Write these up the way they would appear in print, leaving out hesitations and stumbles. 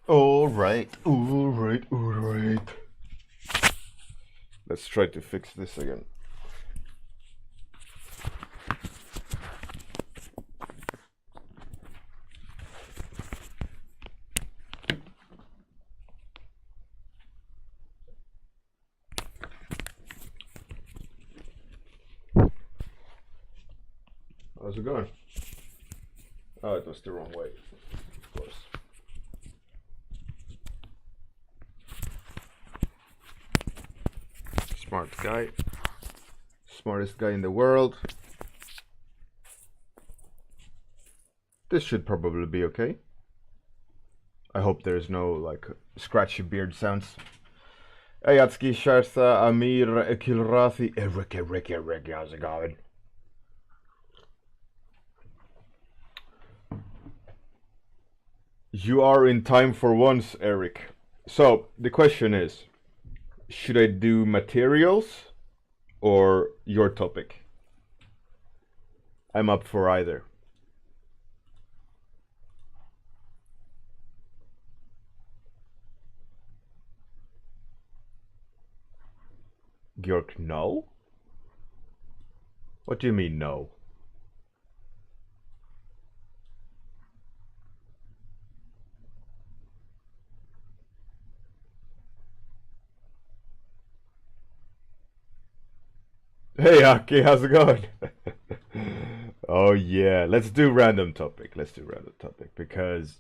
Alright. Let's try to fix this again. How's it going? Oh, it was the wrong way, of course. Smart guy. Smartest guy in the world. This should probably be okay. I hope there's no, like, scratchy beard sounds. Ayatski, Shartha, Amir, Kilrathi, Ricky, how's it going? You are in time for once, Eric. So, the question is, should I do materials or your topic? I'm up for either. Georg, no? What do you mean, no? Hey Aki, how's it going? Oh yeah, let's do random topic. Because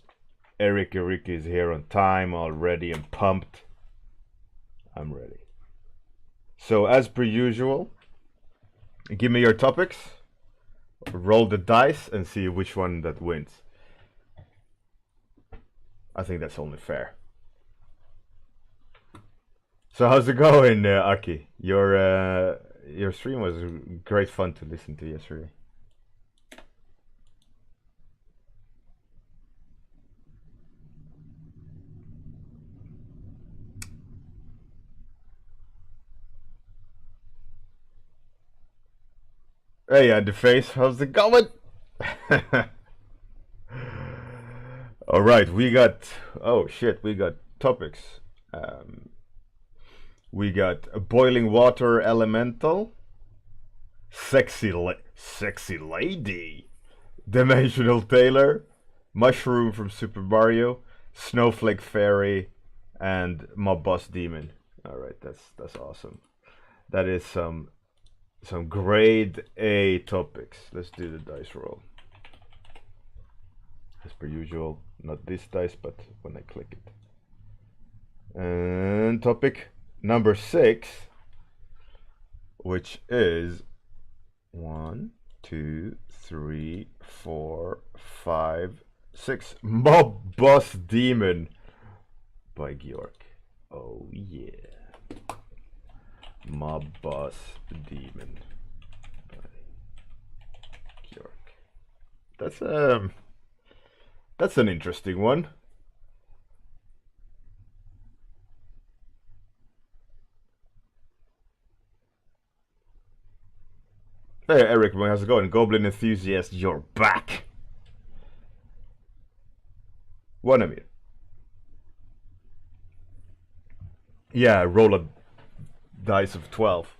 Eric is here on time already and pumped. I'm ready. So as per usual, give me your topics, roll the dice and see which one that wins. I think that's only fair. So how's it going, Aki? Your stream was great fun to listen to yesterday. Hey, the face, how's it going? All right, we got topics. We got a boiling water elemental, sexy lady, dimensional tailor, mushroom from Super Mario, snowflake fairy, and mob boss demon. All right, that's awesome. That is some grade A topics. Let's do the dice roll. As per usual, not this dice, but when I click it. And topic number 6, which is 1, 2, 3, 4, 5, 6. Mob Boss Demon by Georg. Oh yeah. Mob Boss Demon by Georg. That's an interesting one. Hey Eric, how's it going? Goblin enthusiast, you're back. One of you. Yeah, roll a dice of 12.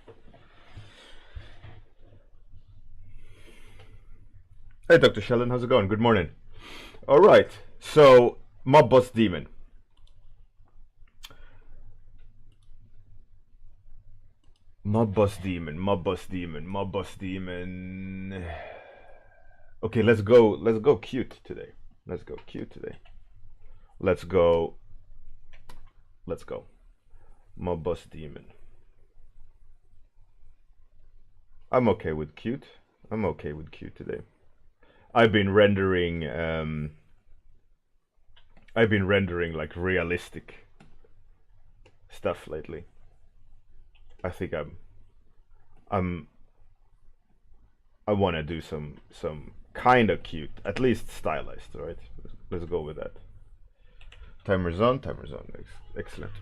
Hey Dr. Sheldon, how's it going? Good morning. Alright, so Mob Boss Demon. Mob Boss Demon. Okay, let's go cute today. Let's go. Mob Boss Demon. I'm okay with cute today. I've been rendering like realistic stuff lately. I think I want to do some kind of cute, at least stylized, right? Let's go with that. Timer's on. Excellent.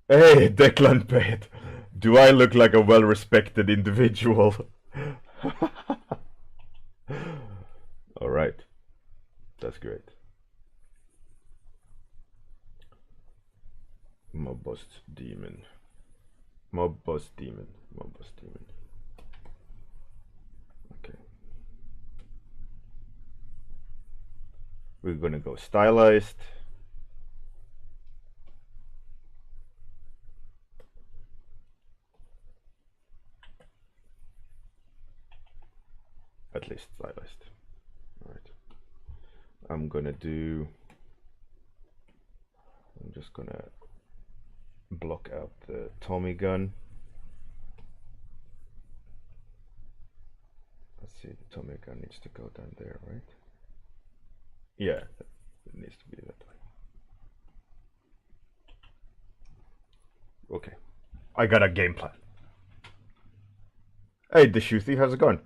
Hey, Declan Payet. Do I look like a well-respected individual? All right. That's great. boss demon. Mob boss demon. Mob boss demon. Okay. We're gonna go stylized. At least stylized. Alright. I'm just gonna block out the Tommy gun. Let's see, the Tommy gun needs to go down there, right? Yeah, it needs to be that way. Okay, I got a game plan. Hey, the shoe thief, how's it going?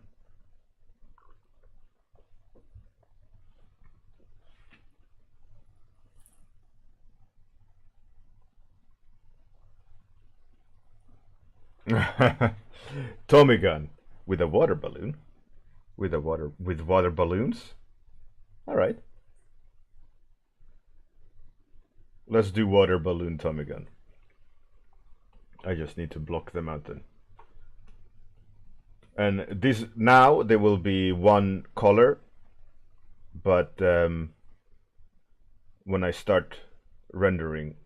Tommy gun with a water balloon, with water balloons. All right, let's do water balloon Tommy gun. I just need to block them out then. And this now there will be one color, but when I start rendering,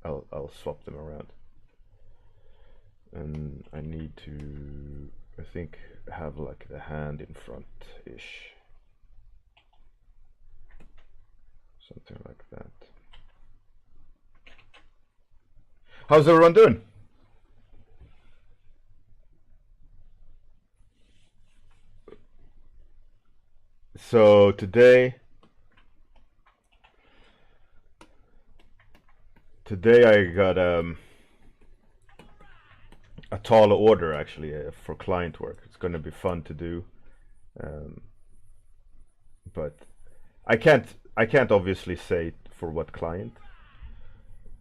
I'll swap them around. And I need to, I think, have like the hand in front-ish. Something like that. How's everyone doing? So today I got a tall order actually for client work. It's going to be fun to do, but I can't obviously say for what client,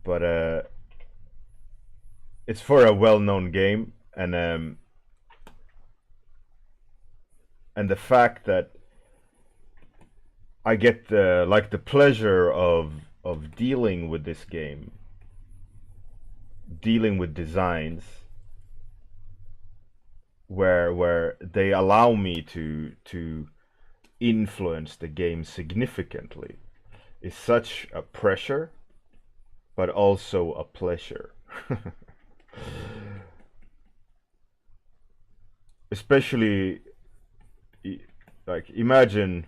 but it's for a well-known game, and the fact that I get the pleasure of dealing with this game, dealing with designs where they allow me to influence the game significantly, is such a pressure, but also a pleasure. Especially, like, imagine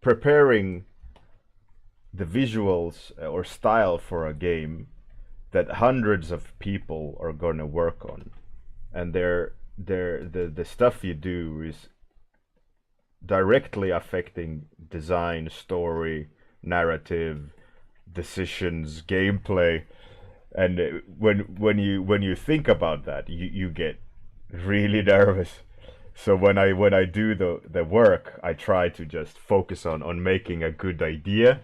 preparing the visuals or style for a game that hundreds of people are gonna work on, and the stuff you do is directly affecting design, story, narrative, decisions, gameplay, and when you think about that, you get really nervous. So when I do the work, I try to just focus on making a good idea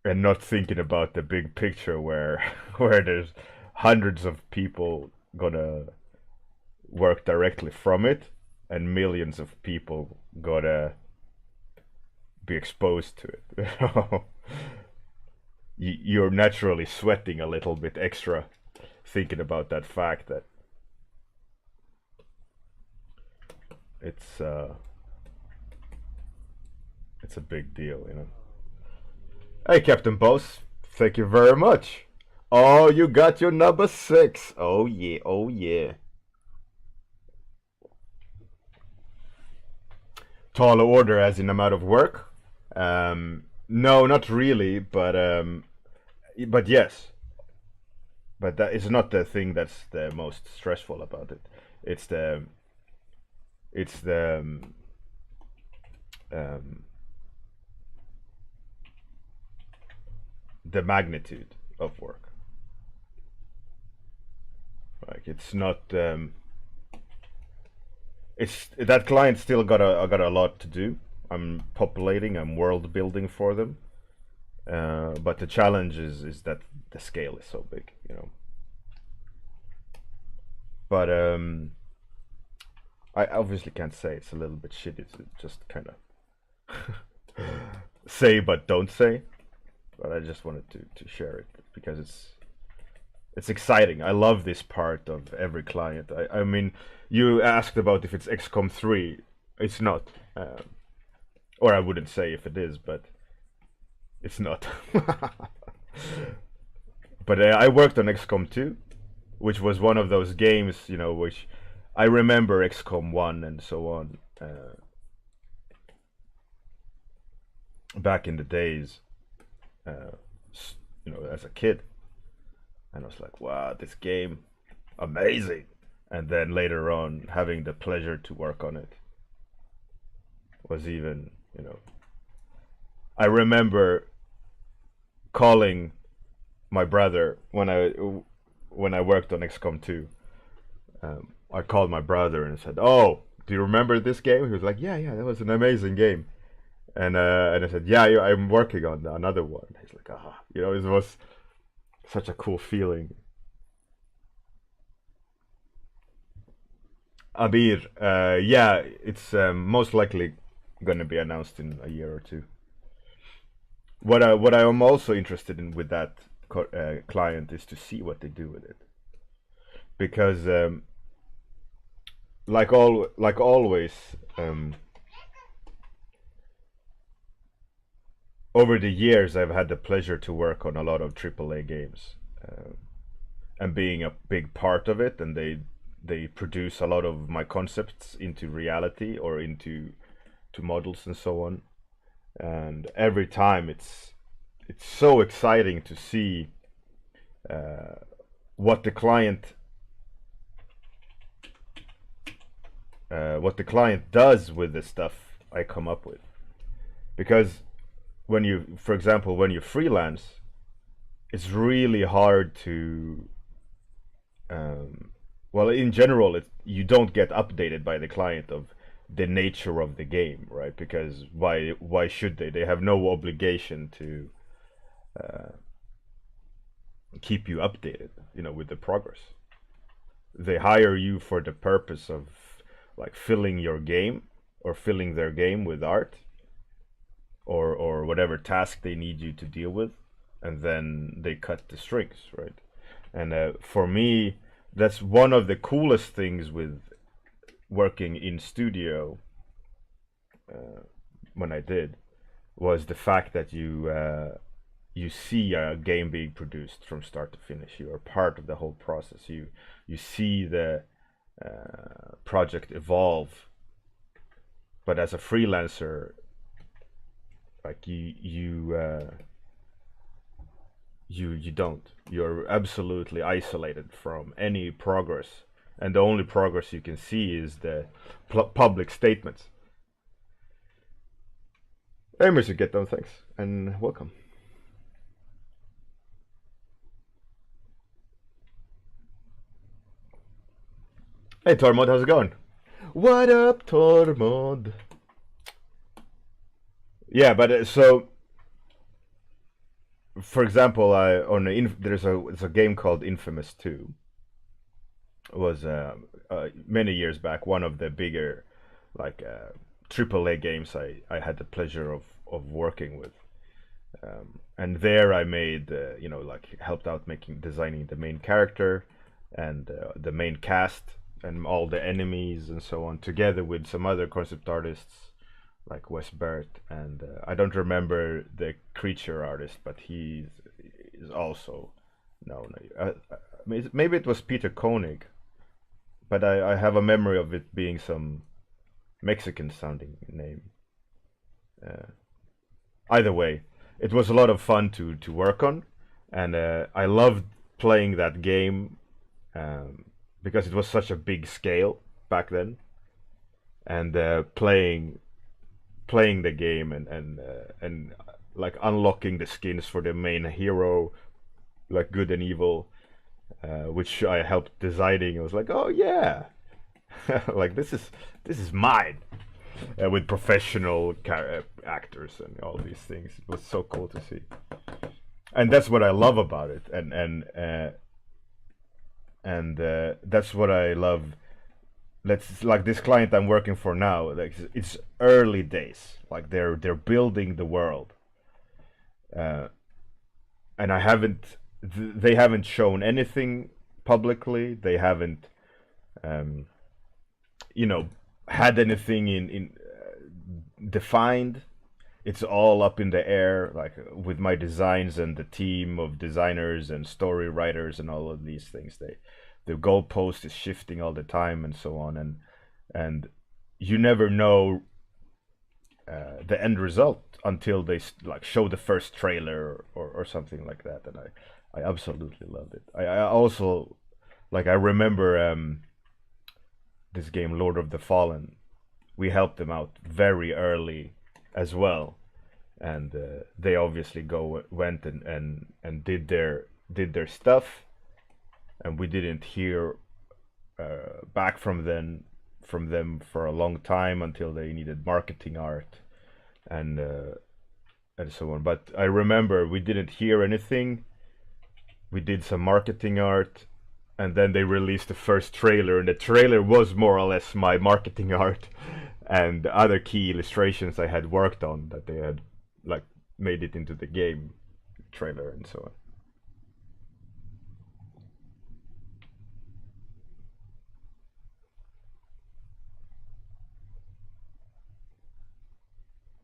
and not thinking about the big picture where there's hundreds of people gonna work directly from it and millions of people gotta be exposed to it. You're naturally sweating a little bit extra thinking about that fact that it's a big deal, you know. Hey, Captain Boss, thank you very much. Oh, you got your number 6. Oh yeah, oh yeah. Tall order as in amount of work? No, not really, but yes. But that is not the thing that's the most stressful about it. It's the magnitude of work. Like, it's not it's that client still got a lot to do. I'm populating, I'm world building for them, but the challenge is that the scale is so big, you know. But I obviously can't say. It's a little bit shitty to just kind of say but don't say. But I just wanted to share it with because it's exciting. I love this part of every client. I mean, you asked about if it's XCOM 3. It's not. Or I wouldn't say if it is, but it's not. But I worked on XCOM 2, which was one of those games, you know, which I remember XCOM 1 and so on. Back in the days, you know, as a kid. And I was like, wow, this game, amazing. And then later on, having the pleasure to work on it was even, you know, I remember calling my brother when I worked on XCOM 2. I called my brother and said, "Oh, do you remember this game?" He was like, "Yeah, that was an amazing game." And I said, "Yeah, I'm working on another one." He's like, "Ah," you know, it was such a cool feeling. Abir, yeah, it's most likely gonna be announced in a year or two. What I am also interested in with that client is to see what they do with it, because like always, over the years I've had the pleasure to work on a lot of AAA games, and being a big part of it, and they produce a lot of my concepts into reality or into models and so on. And every time it's so exciting to see what the client does with the stuff I come up with. Because when you, for example, when you freelance, it's really hard to well, in general, you don't get updated by the client of the nature of the game, right? Because why should they? They have no obligation to keep you updated, you know, with the progress. They hire you for the purpose of like filling your game or filling their game with art or whatever task they need you to deal with, and then they cut the strings, right? And for me, that's one of the coolest things with working in studio, when I did, was the fact that you see a game being produced from start to finish. You are part of the whole process. You see the project evolve. But as a freelancer, like you don't. You're absolutely isolated from any progress, and the only progress you can see is the public statements. Hey, Mr. Get Down, thanks, and welcome. Hey, Tormod, how's it going? What up, Tormod? Yeah, but so, for example, there's a game called Infamous 2. It was many years back one of the bigger like AAA games I had the pleasure of working with, and there I made you know, like helped out designing the main character and the main cast and all the enemies and so on, together with some other concept artists like Wes Barrett, and I don't remember the creature artist, but he is also known. Maybe it was Peter Koenig, but I have a memory of it being some Mexican sounding name. Either way, it was a lot of fun to work on, and I loved playing that game because it was such a big scale back then, and playing the game and like unlocking the skins for the main hero, like good and evil, which I helped designing. I was like, oh yeah, like this is mine, with professional actors and all these things. It was so cool to see, and that's what I love about it, and that's what I love. Like this client I'm working for now, like it's early days, like they're building the world, and I haven't they haven't shown anything publicly. They haven't, um, you know, had anything in defined. It's all up in the air, like with my designs and the team of designers and story writers and all of these things. The goalpost is shifting all the time and so on, and you never know the end result until they like show the first trailer or something like that. And I absolutely loved it. I also like I remember this game Lord of the Fallen. We helped them out very early as well, and they obviously went and did their stuff, and we didn't hear back from them for a long time until they needed marketing art and so on. But I remember we didn't hear anything. We did some marketing art, and then they released the first trailer, and the trailer was more or less my marketing art and other key illustrations I had worked on that they had like made it into the game trailer and so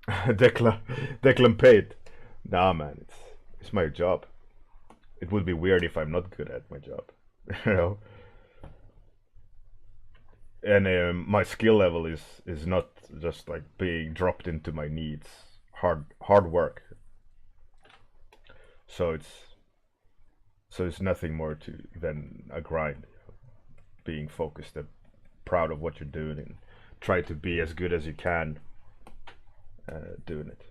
on. Declan paid. Nah, man, it's my job. It would be weird if I'm not good at my job, you know. And my skill level is not just like being dropped into my needs. Hard work. So it's nothing more to than a grind. Being focused and proud of what you're doing and try to be as good as you can doing it.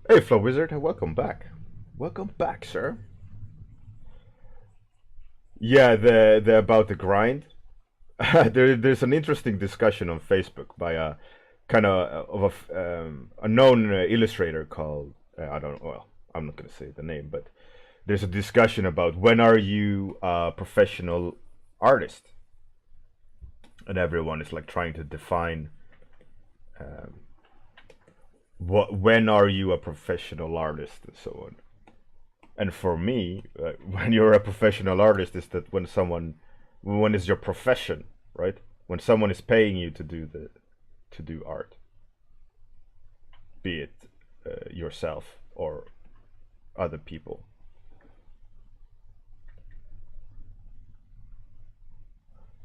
Hey, Flow Wizard, welcome back. Welcome back, sir. Yeah, the about the grind. There's an interesting discussion on Facebook by a kind of a known illustrator called I don't know. Well, I'm not gonna say the name, but there's a discussion about when are you a professional artist, and everyone is like trying to define um, when are you a professional artist and so on. And for me, when you're a professional artist, is that when it's your profession, right? When someone is paying you to do art, be it yourself or other people.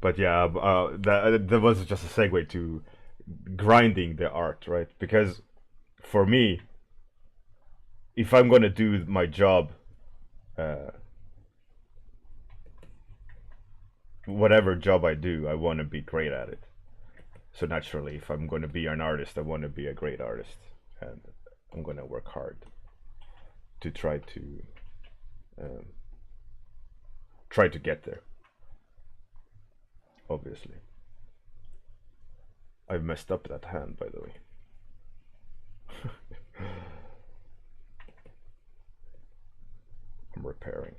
But yeah, that was just a segue to grinding the art, right? Because for me, if I'm gonna do my job, uh, whatever job I do, I want to be great at it. So naturally, if I'm going to be an artist, I want to be a great artist, and I'm going to work hard to um, try to get there. Obviously, I've messed up that hand, by the way. I'm repairing.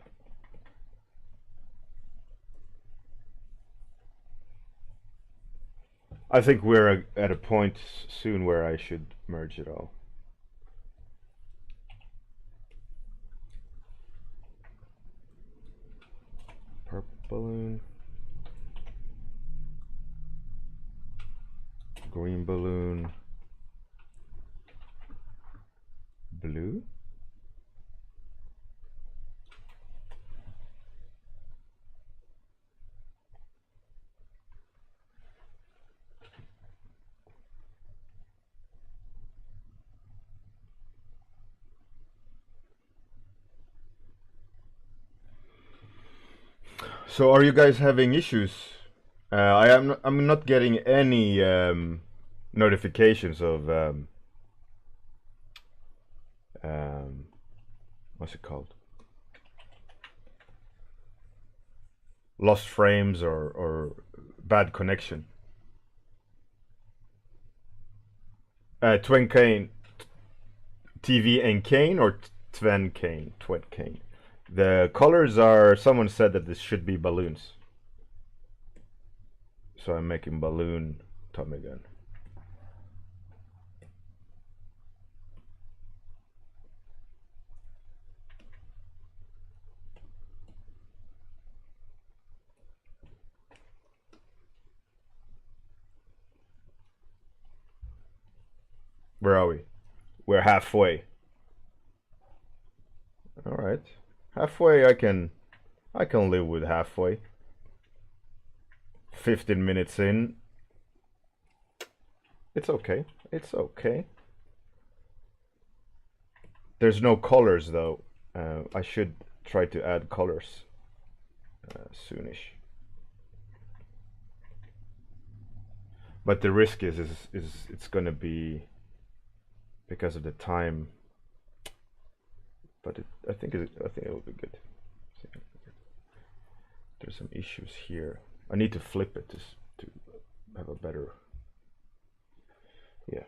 I think we're at a point soon where I should merge it all. Purple balloon. Green balloon. Blue. So are you guys having issues? I'm not getting any notifications of um, what's it called? Lost frames or bad connection. Twin Kane TV and Kane or Twen cane. The colors are, someone said that this should be balloons. So I'm making balloon Tommy gun. Where are we? We're halfway. All right. Halfway I can live with halfway. 15 minutes in. It's okay. It's okay. There's no colors though. I should try to add colors soonish. But the risk is it's gonna be because of the time. But I think it will be good. There's some issues here. I need to flip it to have a better. Yeah.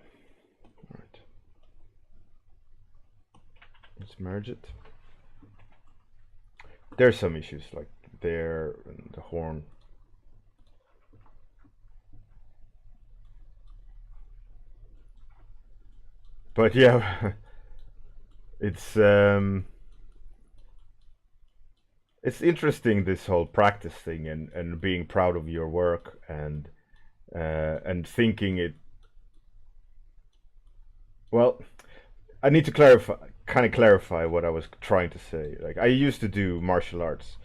All right. Let's merge it. There's some issues like there and the horn. But yeah, it's interesting, this whole practice thing and being proud of your work and thinking it. Well, I need to clarify what I was trying to say. Like, I used to do martial arts,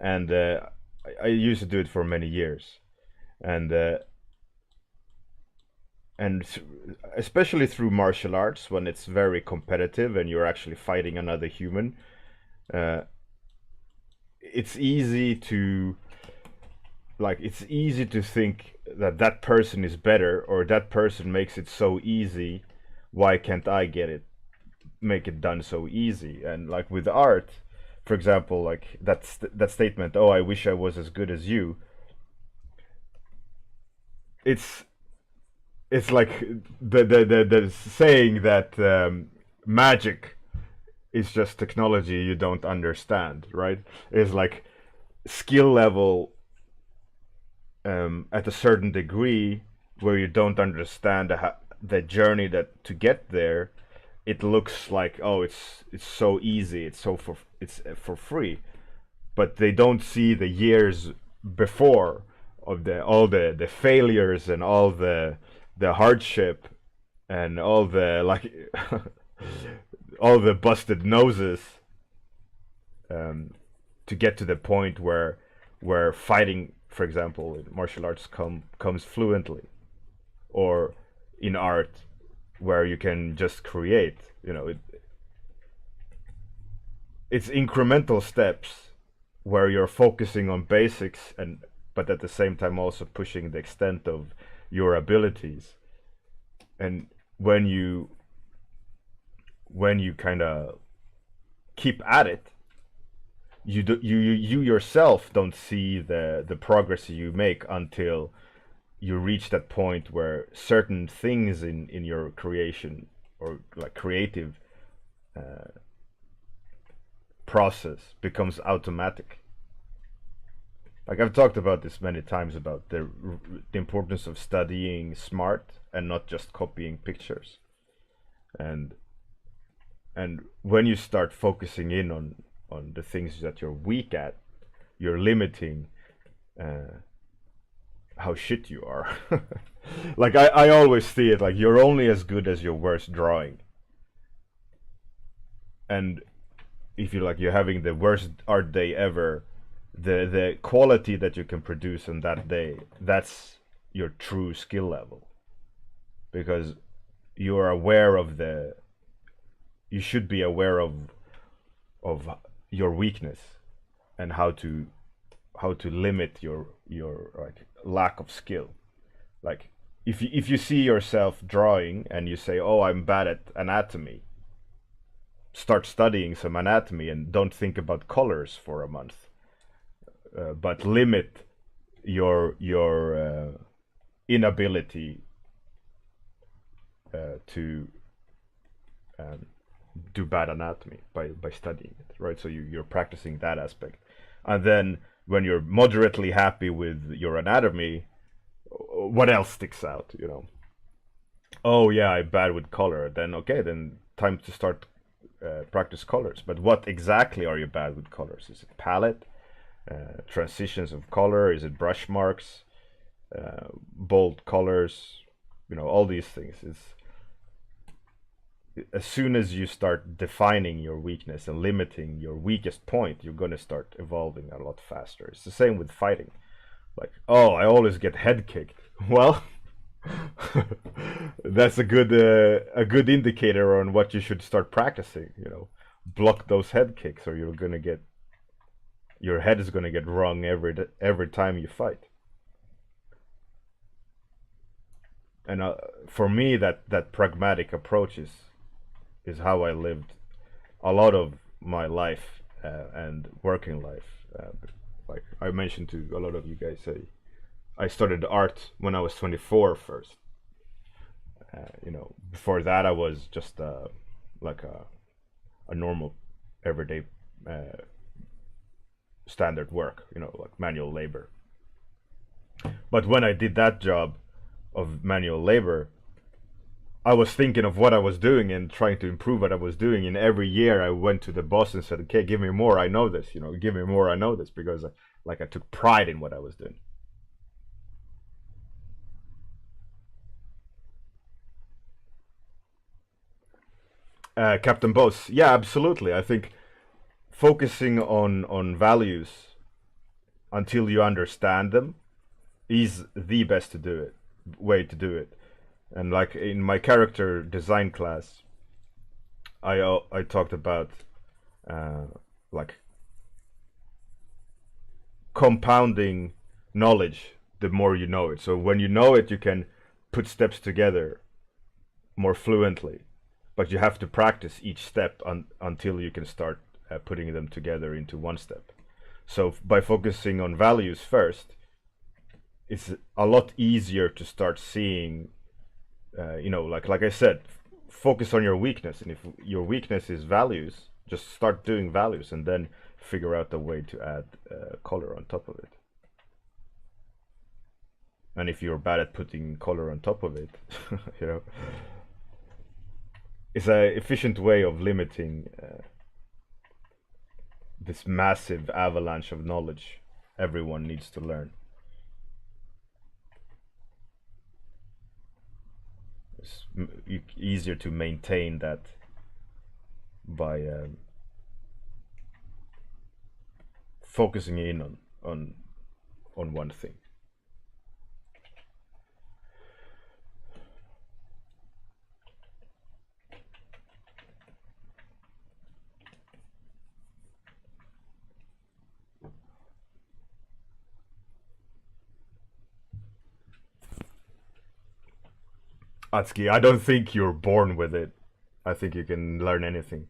and I used to do it for many years, and especially through martial arts, when it's very competitive and you're actually fighting another human, it's easy to think that that person is better, or that person makes it so easy. Why can't I make it done so easy? And like with art, for example, like that statement, "Oh, I wish I was as good as you." It's like the saying that magic is just technology you don't understand, right? It's like skill level at a certain degree where you don't understand the journey to get there. It looks like, oh, it's so easy, it's for free, but they don't see the years before of all the failures and all the hardship and all the like all the busted noses to get to the point where fighting, for example, in martial arts comes fluently, or in art where you can just create. It's incremental steps where you're focusing on basics, but at the same time also pushing the extent of your abilities. And when you kind of keep at it, you yourself don't see the progress you make until you reach that point where certain things in your creation, or like creative process, becomes automatic. Like, I've talked about this many times, about the importance of studying smart and not just copying pictures. And when you start focusing in on the things that you're weak at, you're limiting how shit you are. Like, I always see it like you're only as good as your worst drawing. And if you're having the worst art day ever, the quality that you can produce on that day, that's your true skill level, because you are aware of you should be aware of your weakness and how to limit your like lack of skill. Like, if you see yourself drawing and you say, "Oh, I'm bad at anatomy," start studying some anatomy and don't think about colors for a month. But limit your inability to do bad anatomy by studying it, right? So you're practicing that aspect, and then when you're moderately happy with your anatomy, what else sticks out? Oh yeah, I'm bad with color. Then okay, then time to start practice colors. But what exactly are you bad with colors? Is it palette, transitions of color? Is it brush marks, bold colors? All these things. As soon as you start defining your weakness and limiting your weakest point, you're going to start evolving a lot faster. It's the same with fighting. Like, oh, I always get head kicked. Well, that's a good indicator on what you should start practicing. Block those head kicks, or your head is gonna get wrong every time you fight. And for me, that pragmatic approach is how I lived a lot of my life and working life. Like I mentioned to a lot of you guys, I started art when I was 24 first. Before that I was just like a normal everyday standard work, like manual labor. But when I did that job of manual labor, I was thinking of what I was doing and trying to improve what I was doing. And every year I went to the boss and said, okay, give me more, I know this, give me more, I know this, because I took pride in what I was doing. Captain Boss, yeah, absolutely. I think focusing on values until you understand them is the best way to do it. And like in my character design class, I talked about like compounding knowledge the more you know it. So when you know it, you can put steps together more fluently, but you have to practice each step until you can start putting them together into one step. So by focusing on values first, it's a lot easier to start seeing, like I said, focus on your weakness. And if your weakness is values, just start doing values and then figure out a way to add color on top of it. And if you're bad at putting color on top of it, it's an efficient way of limiting this massive avalanche of knowledge everyone needs to learn. It's easier to maintain that by focusing in on one thing. Atsuki, I don't think you're born with it. I think you can learn anything.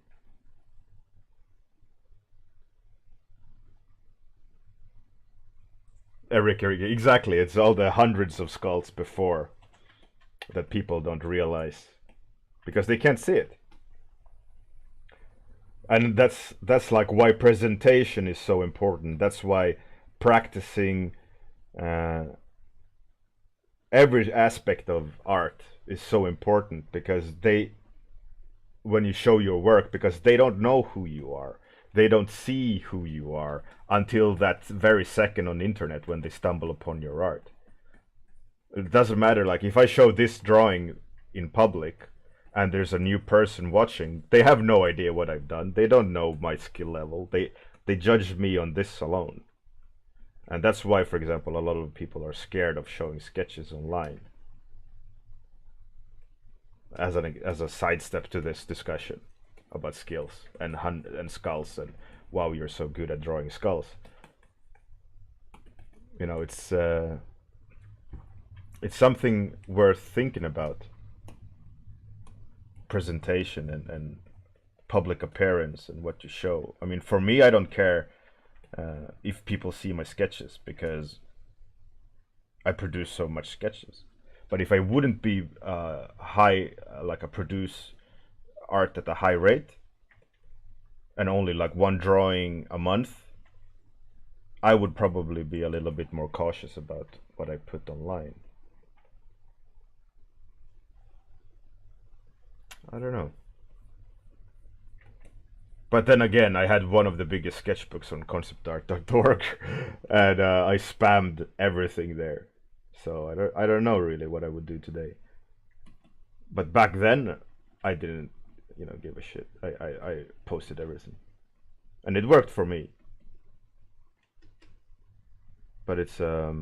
Eric, exactly. It's all the hundreds of skulls before that people don't realize because they can't see it. And that's like why presentation is so important. That's why practicing every aspect of art is so important, because when you show your work, because they don't know who you are, they don't see who you are until that very second on the internet when they stumble upon your art. It doesn't matter, like if I show this drawing in public and there's a new person watching, they have no idea what I've done. They don't know my skill level. They judge me on this alone. And that's why, for example, a lot of people are scared of showing sketches online. As a sidestep to this discussion about skills and skulls and wow, you're so good at drawing skulls. It's something worth thinking about. Presentation and public appearance and what you show. I mean, for me, I don't care if people see my sketches because I produce so much sketches. But if I wouldn't be produce art at a high rate and only like one drawing a month, I would probably be a little bit more cautious about what I put online. I don't know. But then again, I had one of the biggest sketchbooks on conceptart.org, and I spammed everything there. So I don't know really what I would do today. But back then, I didn't, give a shit. I posted everything, and it worked for me. But it's yeah,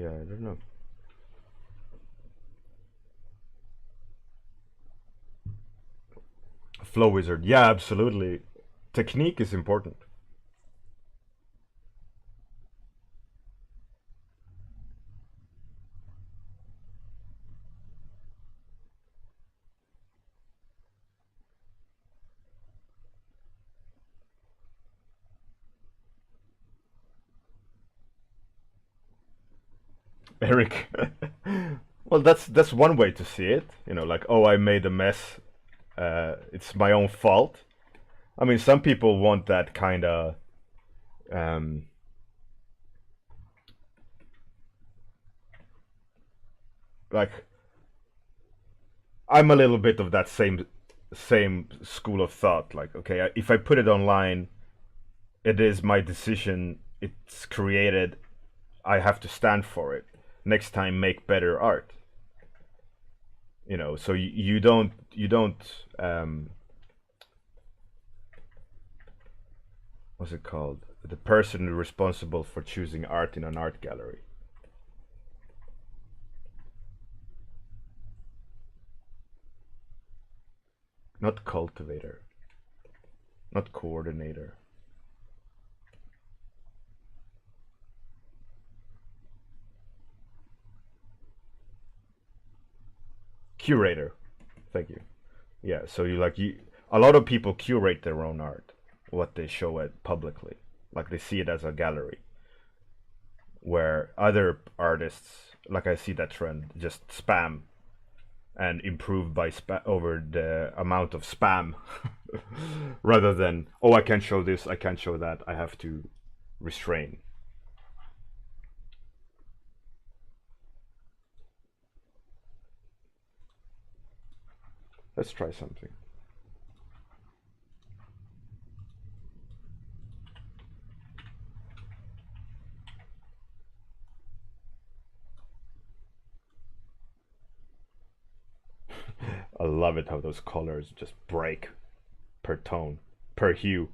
I don't know. Flow Wizard, yeah, absolutely. Technique is important. Eric. Well, that's one way to see it. Like, oh, I made a mess. It's my own fault. I mean, some people want that kind of like, I'm a little bit of that same school of thought. Like, okay, if I put it online, it is my decision. It's created. I have to stand for it. Next time, make better art. So you don't what's it called? The person responsible for choosing art in an art gallery. Not cultivator. Not coordinator. Curator. Thank you. Yeah, so a lot of people curate their own art, what they show it publicly. Like they see it as a gallery. Where other artists, like I see that trend, just spam and improve by over the amount of spam rather than, oh, I can't show this, I can't show that, I have to restrain. Let's try something. I love it how those colors just break per tone, per hue.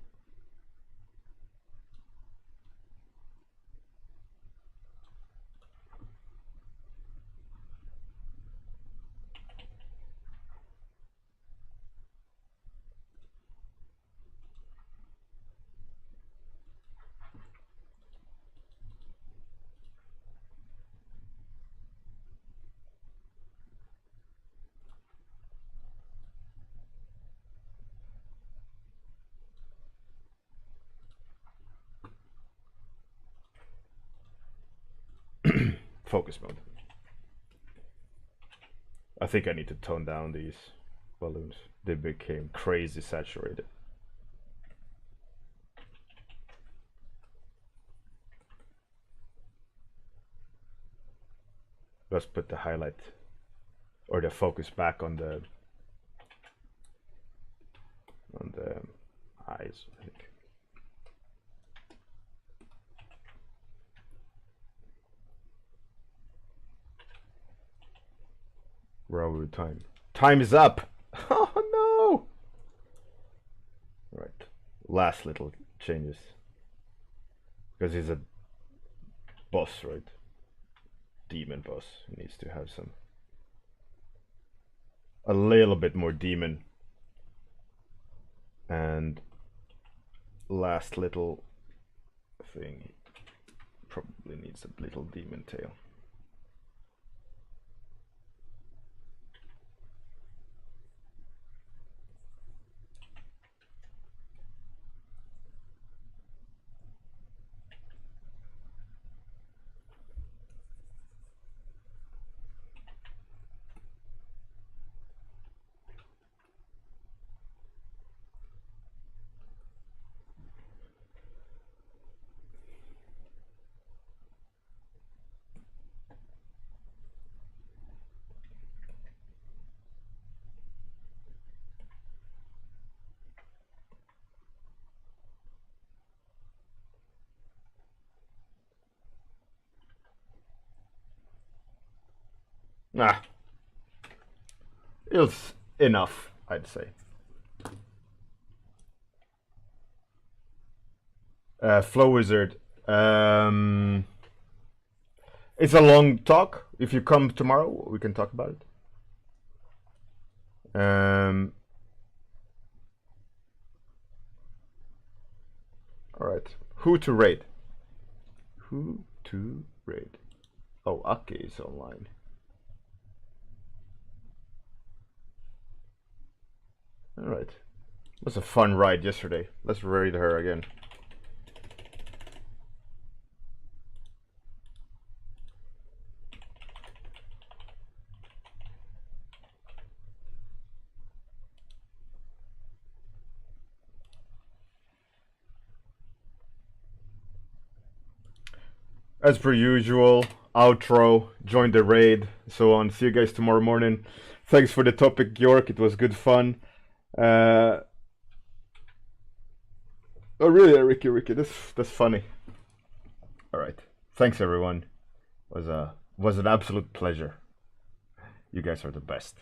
Focus mode. I think I need to tone down these balloons. They became crazy saturated. Let's put the highlight or the focus back on the eyes, I think. Where are we with time? Time is up! Oh no! Right. Last little changes. Because he's a boss, right? Demon boss. He needs to have a little bit more demon. And last little thing probably needs a little demon tail. Nah. It's enough, I'd say. Flow Wizard. It's a long talk. If you come tomorrow, we can talk about it. Alright. Who to raid? Who to raid? Oh, Aki is online. Alright. It was a fun ride yesterday. Let's raid her again. As per usual, outro, join the raid, so on. See you guys tomorrow morning. Thanks for the topic, York. It was good fun. Oh really, Ricky, that's funny. All right, thanks everyone. Was an absolute pleasure. You guys are the best.